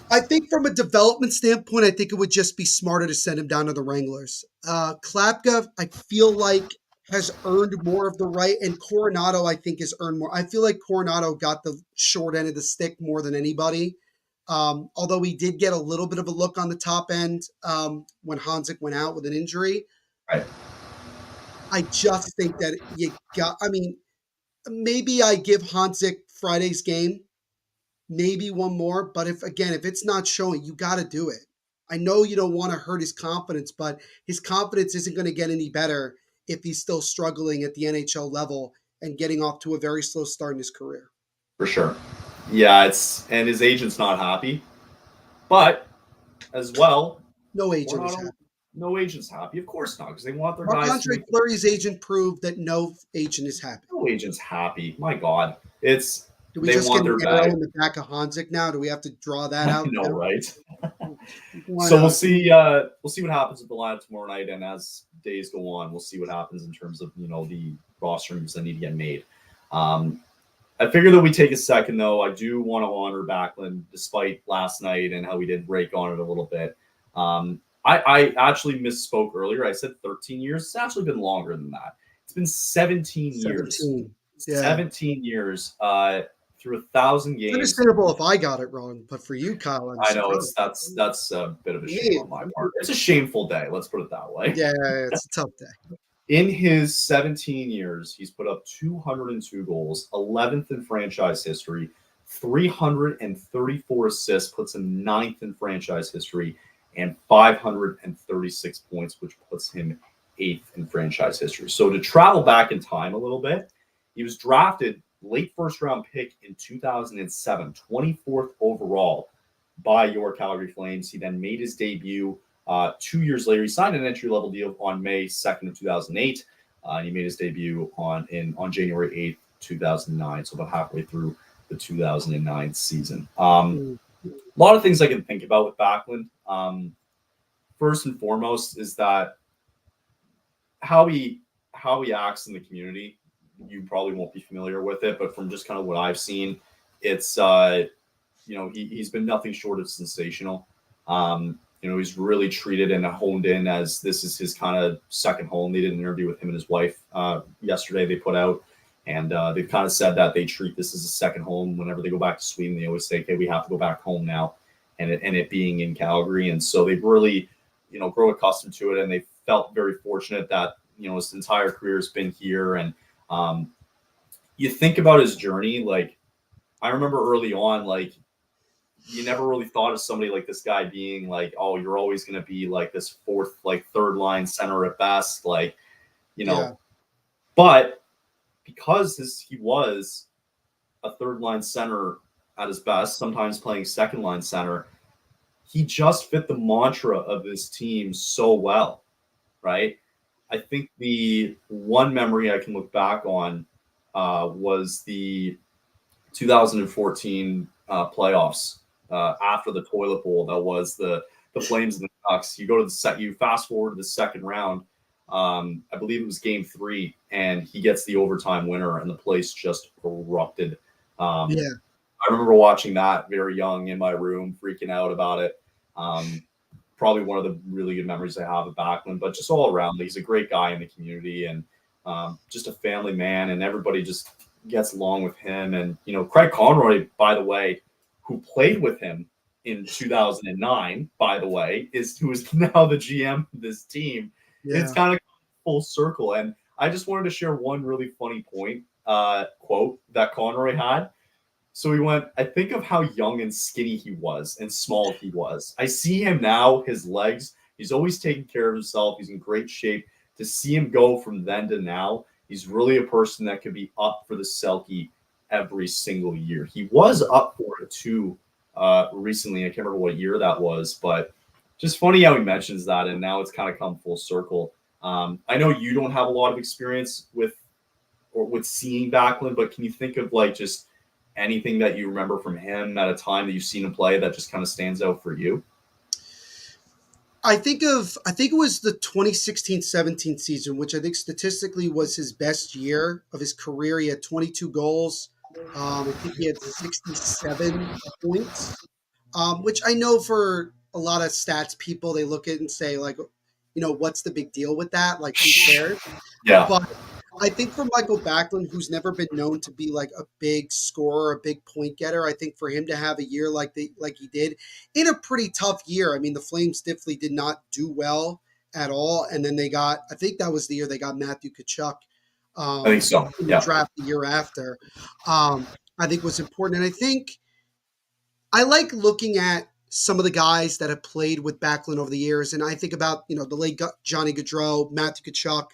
I think from a development standpoint, I think it would just be smarter to send him down to the Wranglers. Klopka, I feel like, has earned more of the right, and Coronado, I think, has earned more. I feel like Coronado got the short end of the stick more than anybody. Although he did get a little bit of a look on the top end when Honzek went out with an injury. Right. I just think that maybe I give Honzek Friday's game, maybe one more, but if it's not showing, you got to do it. I know you don't want to hurt his confidence, but his confidence isn't going to get any better if he's still struggling at the NHL level and getting off to a very slow start in his career. For sure. Yeah, and his agent's not happy, but as well, no agent is happy. No agent's happy. Of course not, because they want their Marc-Andre guys to make... Fleury's agent proved that no agent is happy. No agent's happy. My God. Do we just get an arrow in the back of Honzek now? Do we have to draw that out? No, right? So we'll see what happens with the lineup tomorrow night, and as days go on, we'll see what happens in terms of the roster moves that need to get made. I figure that we take a second, though. I do want to honor Backlund, despite last night and how we did rake on it a little bit. I actually misspoke earlier. I said 13 years. It's actually been longer than that. It's been 17 years. Yeah. 17 years through 1,000 games. It's understandable if I got it wrong, but for you, Kyle, I know that's a bit of a shame on my part. It's a shameful day. Let's put it that way. Yeah, it's a tough day. In his 17 years, he's put up 202 goals, 11th in franchise history, 334 assists, puts him 9th in franchise history, and 536 points, which puts him 8th in franchise history. So to travel back in time a little bit, he was drafted late first-round pick in 2007, 24th overall by your Calgary Flames. He then made his debut 2 years later. He signed an entry-level deal on May 2nd of 2008, and he made his debut on January 8th, 2009, so about halfway through the 2009 season. A lot of things I can think about with Backlund. First and foremost is that how he acts in the community. You probably won't be familiar with it, but from just kind of what I've seen, it's he's been nothing short of sensational. He's really treated and honed in as this is his kind of second home. They did an interview with him and his wife yesterday. They put out, and they've kind of said that they treat this as a second home. Whenever they go back to Sweden, they always say, "Okay, we have to go back home now," and it being in Calgary, and so they've really grow accustomed to it, and they felt very fortunate that his entire career has been here. And you think about his journey, like I remember early on, like you never really thought of somebody like this guy being like, oh, you're always going to be like this fourth, like third line center at best, like Yeah. But because he was a third line center at his best, sometimes playing second line center, he just fit the mantra of this team so well, right? I think the one memory I can look back on was the 2014 playoffs after the toilet bowl. That was the Flames and the Ducks. You go to the set. You fast forward to the second round. I believe it was Game 3, and he gets the overtime winner, and the place just erupted. Yeah. I remember watching that very young in my room, freaking out about it. Probably one of the really good memories I have of Backlund, but just all around, he's a great guy in the community and just a family man, and everybody just gets along with him. And, Craig Conroy, by the way, who played with him in 2009, by the way, who is now the GM of this team. Yeah. It's kind of full circle. And I just wanted to share one really funny quote that Conroy had. So he went, I think of how young and skinny he was and small he was. I see him now, his legs, he's always taking care of himself. He's in great shape. To see him go from then to now, he's really a person that could be up for the Selke every single year. He was up for it too recently. I can't remember what year that was, but just funny how he mentions that, and now it's kind of come full circle. I know you don't have a lot of experience with seeing Backlund, but can you think of just anything that you remember from him at a time that you've seen him play that just kind of stands out for you? I think it was the 2016-17 season, which I think statistically was his best year of his career. He had 22 goals. I think he had 67 points, which I know for a lot of stats people, they look at it and say, like, what's the big deal with that? Like, who cares? Yeah. But I think for Michael Backlund, who's never been known to be like a big scorer, a big point getter, I think for him to have a year like he did in a pretty tough year. I mean, the Flames definitely did not do well at all, and then I think that was the year they got Matthew Tkachuk. I think so. In Yeah. the draft the year after, I think was important, and I think I like looking at some of the guys that have played with Backlund over the years, and I think about the late Johnny Gaudreau, Matthew Tkachuk,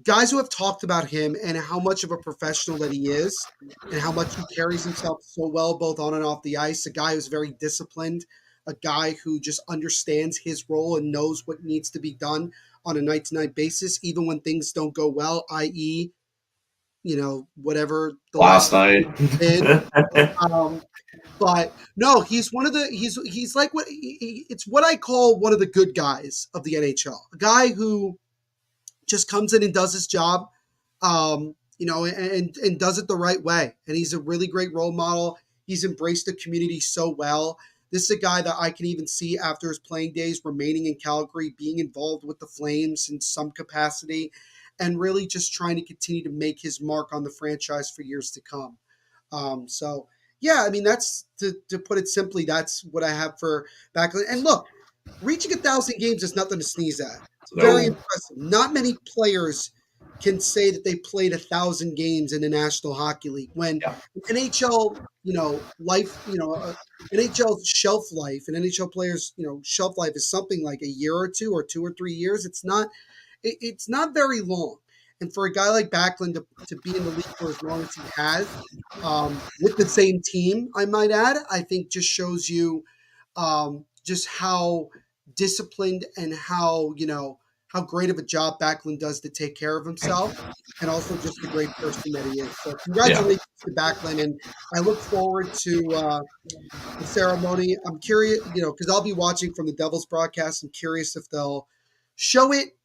guys who have talked about him and how much of a professional that he is and how much he carries himself so well both on and off the ice. A guy who's very disciplined, a guy who just understands his role and knows what needs to be done on a night-to-night basis, even when things don't go well, i.e., whatever the last night did. But no, he's one of the he's like it's what I call one of the good guys of the NHL. A guy who just comes in and does his job, and does it the right way. And he's a really great role model. He's embraced the community so well. This is a guy that I can even see after his playing days remaining in Calgary, being involved with the Flames in some capacity, and really just trying to continue to make his mark on the franchise for years to come. So, yeah, I mean, that's to put it simply, that's what I have for Backlund. And look, reaching 1,000 games is nothing to sneeze at. It's very impressive. Not many players can say that they played 1,000 games in the National Hockey League. When NHL, life, NHL's shelf life and NHL players, shelf life is something like a year or 2 or 3 years. It's not very long. And for a guy like Backlund to be in the league for as long as he has, with the same team, I might add, I think just shows you just how disciplined and how great of a job Backlund does to take care of himself, and also just the great person that he is. So congratulations to Backlund, and I look forward to the ceremony. I'm curious, because I'll be watching from the Devils broadcast. I'm curious if they'll show it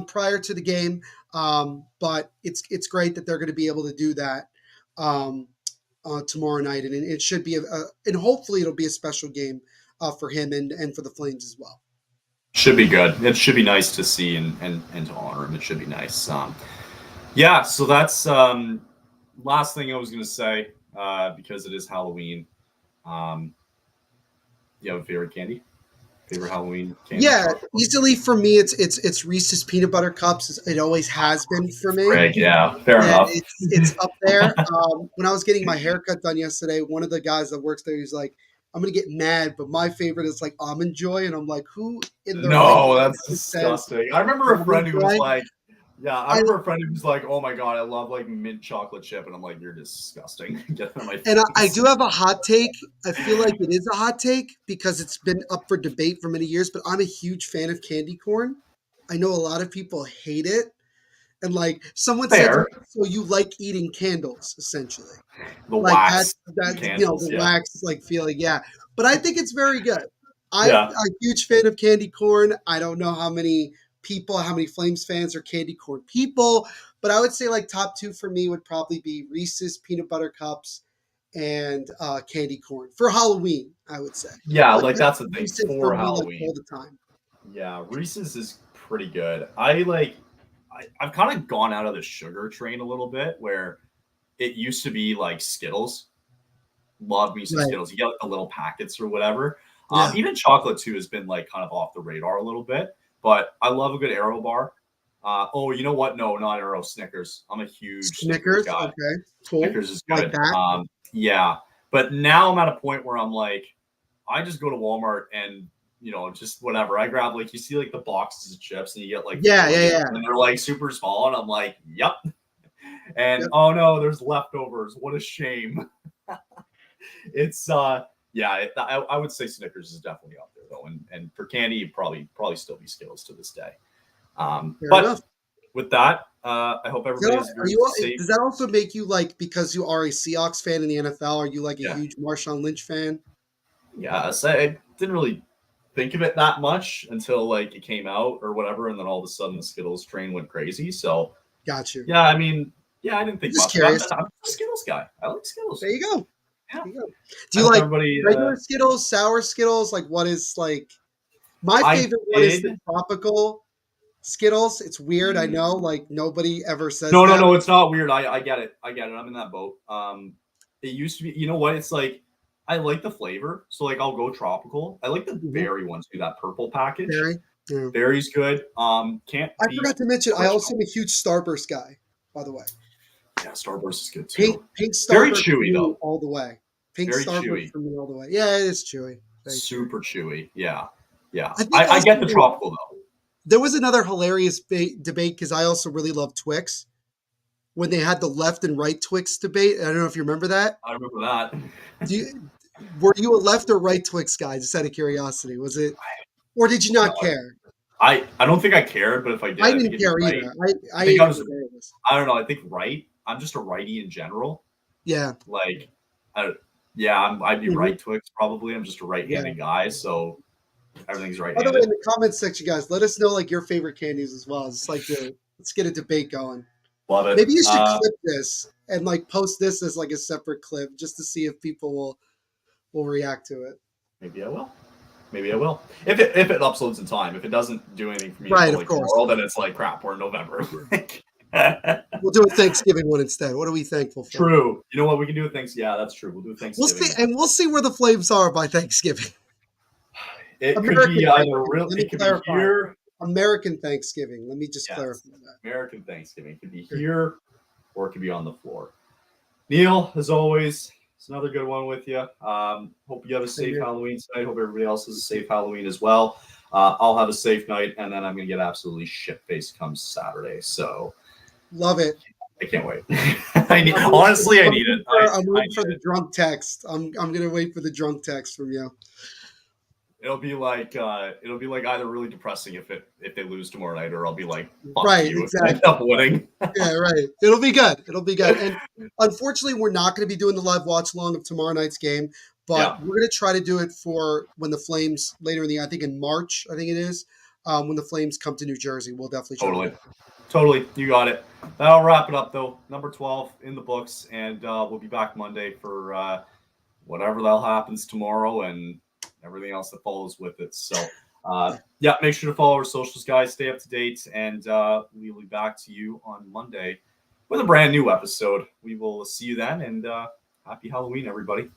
prior to the game, but it's great that they're going to be able to do that tomorrow night, and it should be and hopefully it'll be a special game for him and for the Flames as well. Should be good. It should be nice to see and to honor him. It should be nice. So that's last thing I was going to say because it is Halloween. You have a favorite candy? Favorite Halloween candy? Yeah, easily for me, it's Reese's peanut butter cups. It always has been for me. Right, yeah, fair enough. It's up there. When I was getting my haircut done yesterday, one of the guys that works there, he's like, "I'm gonna get mad, but my favorite is like Almond Joy," and I'm like, "Who in the no, that's disgusting." I remember a friend who was like, Yeah, I remember a friend who was like, "Oh my god, I love like mint chocolate chip," and I'm like, "You're disgusting." Get out of my And I face. do have a hot take. I feel like it is a hot take because it's been up for debate for many years, but I'm a huge fan of candy corn. I know a lot of people hate it. And like someone said to Fair. me, so you like eating candles, essentially. The Like that's wax the candles, yeah, wax like feeling, yeah. But I think it's very good. I'm yeah, a huge fan of candy corn. I don't know how many Flames fans are candy corn people, but I would say like top two for me would probably be Reese's peanut butter cups and candy corn for Halloween. I would say, yeah. but Like that's the thing Reese's for for me like Halloween. all the time. Yeah, Reese's is pretty good. I've kind of gone out of the sugar train a little bit, where it used to be like Skittles. Love me some Right? Skittles. You get like the little packets or whatever. Yeah. Even chocolate too has been like kind of off the radar a little bit, but I love a good Aero bar. Oh, you know what? No, not Aero. Snickers. I'm a huge Snickers Snickers. guy. Okay. Cool. Snickers is Like good. that. Yeah, but now I'm at a point where I'm like, I just go to Walmart and just whatever. I grab like you see like the boxes of chips and you get like Yeah. 40 Yeah. of Yeah. them and they're like super small and I'm like, yep. And Yep. oh no, there's leftovers. What a shame. It's yeah, I would say Snickers is definitely up there though, and for candy, probably still be Skittles to this day. Fair But enough. with that, I hope everybody has a Are very you? safe. Does that also make you like because you are a Seahawks fan in the NFL? Are you like a Yeah, huge Marshawn Lynch fan? yeah. So I didn't really think of it that much until like it came out or whatever, and then all of a sudden the Skittles train went crazy. So Got you. yeah, I mean, yeah, I didn't I'm think just much of it. curious. I'm a Skittles guy. I like Skittles. There you go. Yeah, There you go. Do I you hope like everybody. regular Skittles, sour Skittles? Like what is like my I favorite one is the did. tropical Skittles. It's weird, I know. Like nobody ever says No, no, that. no. It's not weird. I get it. I get it. I'm in that boat. It used to be. You know what? It's like I like the flavor, so like I'll go tropical. I like the Mhm. berry ones too. That purple package. Berry. Yeah. Berry's good. Can't I beat forgot to mention, I also original. am a huge Starburst guy, by the way. Yeah, Starburst is good Pink too. pink Very Starburst for chewy me though. all the way. Pink Very Starburst chewy. for me all the way. Yeah, it is chewy. Very chewy. Super chewy. Yeah, yeah. I think I also get the tropical though. there was another hilarious debate because I also really love Twix when they had the left and right Twix debate. I don't know if you remember that. I remember that. Do you, were you a left or right Twix guy? Just out of curiosity, was it, or did you not care? I don't think I cared, but if I did, I I think didn't it'd be care right. either. I I think ate I it was. regardless. I don't know. I think right. I'm just a righty in general. Yeah. Like, yeah, I'd be Mhm. right Twix probably. I'm just a Yeah. right-handed guy, so everything's By the way, in right-handed. the comments section, guys, let us know like your favorite candies as well. Just like to let's get a debate going. Love it. Maybe you should clip this and like post this as like a separate clip just to see if people will react to it. Maybe I will. Maybe I will. If it uploads in time. If it doesn't do anything for me Right, until of like course. tomorrow, then it's like crap. We're in November. We'll do a Thanksgiving one instead. What are we thankful for? True. You know what? We can do a Thanksgiving. Yeah, that's true. We'll do a We'll Thanksgiving see, one. and we'll see where the Flames are by Thanksgiving. It could American be either Thanksgiving. Let me it could be clarify. here. American Thanksgiving. Let me just Yes, clarify that. American Thanksgiving. It could be here, or it could be on the floor. Neil, as always, it's another good one with you. Hope you have a safe Halloween tonight. Hope everybody else has a safe Halloween as well. I'll have a safe night, and then I'm going to get absolutely shit-faced come Saturday. So Love it. I can't wait. I need it. I'm waiting for the drunk text. I'm gonna wait for the drunk text from you. It'll be like either really depressing if they lose tomorrow night, or I'll be like, fuck Right, you exactly. if I end up winning. Yeah, right. It'll be good. It'll be good. And unfortunately, we're not going to be doing the live watch along of tomorrow night's game, but we're going to try to do it for when the Flames later in the, I think in March, I think it is, when the Flames come to New Jersey. We'll definitely try. Totally. You got it. That'll wrap it up, though. Number 12 in the books, and we'll be back Monday for whatever the hell happens tomorrow and everything else that follows with it. So, yeah, make sure to follow our socials, guys. Stay up to date, and we will be back to you on Monday with a brand new episode. We will see you then, and happy Halloween, everybody.